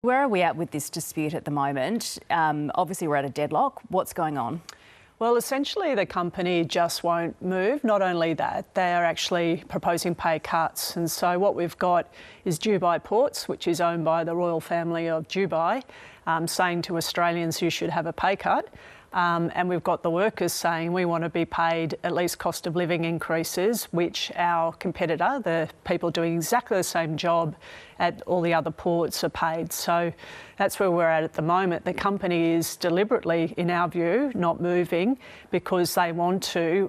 Where are we at with this dispute at the moment? Obviously, we're at a deadlock. What's going on? Well, essentially, the company just won't move. Not only that, they are actually proposing pay cuts. And so what we've got is Dubai Ports, which is owned by the royal family of Dubai, saying to Australians, you should have a pay cut. And we've got the workers saying we want to be paid at least cost of living increases, which our competitor, the people doing exactly the same job at all the other ports, are paid. So that's where we're at the moment. The company is deliberately, in our view, not moving because they want to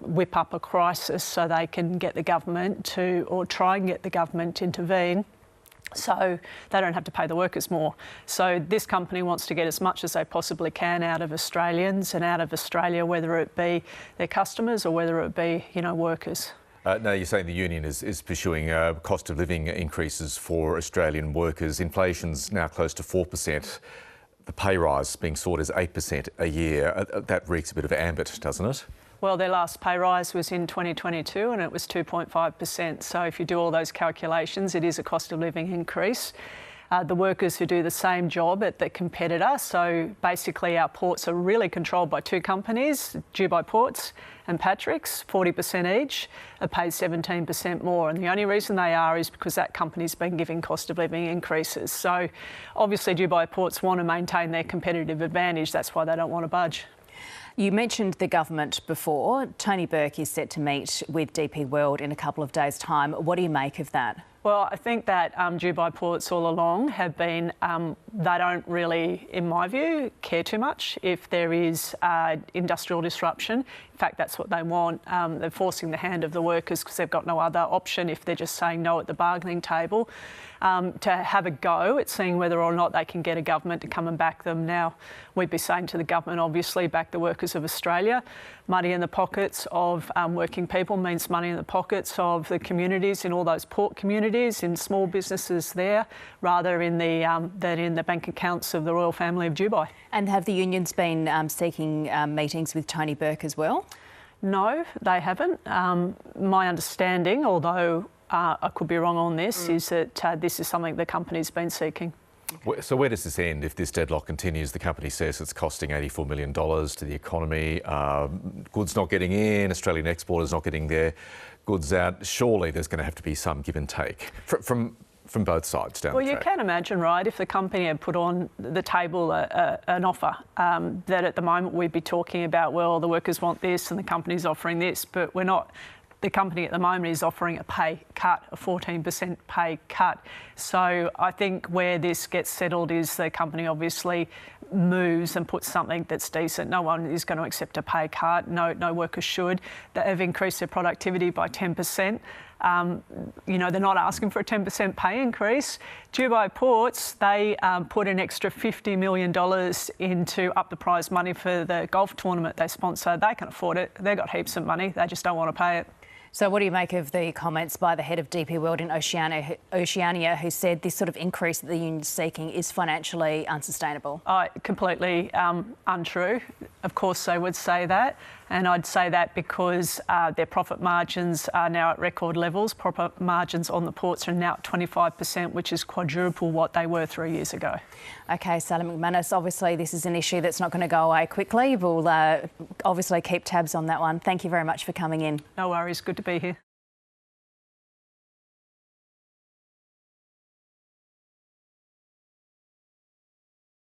whip up a crisis so they can get the government to, or try and get the government to intervene, so they don't have to pay the workers more. So this company wants to get as much as they possibly can out of Australians and out of Australia, whether it be their customers or whether it be, workers. No, you're saying the union is pursuing cost of living increases for Australian workers. Inflation's now close to 4%. The pay rise being sought as 8% a year. That reeks a bit of ambit, doesn't it? Well, their last pay rise was in 2022 and it was 2.5%. So if you do all those calculations, it is a cost of living increase. The workers who do the same job at the competitor, so basically our ports are really controlled by two companies, Dubai Ports and Patrick's, 40% each, are paid 17% more. And the only reason they are is because that company's been giving cost of living increases. So obviously Dubai Ports want to maintain their competitive advantage. That's why they don't want to budge. You mentioned the government before. Tony Burke is set to meet with DP World in a couple of days' time. What do you make of that? Well, I think that Dubai Ports all along have been, they don't really, in my view, care too much if there is industrial disruption. In fact, that's what they want. They're forcing the hand of the workers because they've got no other option if they're just saying no at the bargaining table. To have a go at seeing whether or not they can get a government to come and back them. Now, we'd be saying to the government, obviously, back the workers of Australia. Money in the pockets of working people means money in the pockets of the communities, in all those port communities, in small businesses there, rather in than in the bank accounts of the royal family of Dubai. And have the unions been seeking meetings with Tony Burke as well? No, they haven't. My understanding, although I could be wrong on this, is that this is something the company's been seeking. So where does this end if this deadlock continues? The company says it's costing $84 million to the economy, goods not getting in, Australian exporters not getting their goods out. Surely there's going to have to be some give and take from both sides down the track. Well, you can imagine, right, if the company had put on the table an offer that at the moment we'd be talking about, well, the workers want this and the company's offering this, but we're not. The company at the moment is offering a pay cut, a 14% pay cut. So I think where this gets settled is the company obviously moves and puts something that's decent. No one is going to accept a pay cut. No workers should. They have increased their productivity by 10%. They're not asking for a 10% pay increase. Dubai Ports, they put an extra $50 million into up the prize money for the golf tournament they sponsor. They can afford it. They've got heaps of money. They just don't want to pay it. So what do you make of the comments by the head of DP World in Oceania who said this sort of increase that the union is seeking is financially unsustainable? Completely untrue. Of course they would say that, and I'd say that because their profit margins are now at record levels. Profit margins on the ports are now at 25%, which is quadruple what they were 3 years ago. OK, Sally McManus, obviously this is an issue that's not going to go away quickly. We'll obviously keep tabs on that one. Thank you very much for coming in. No worries, good to be here.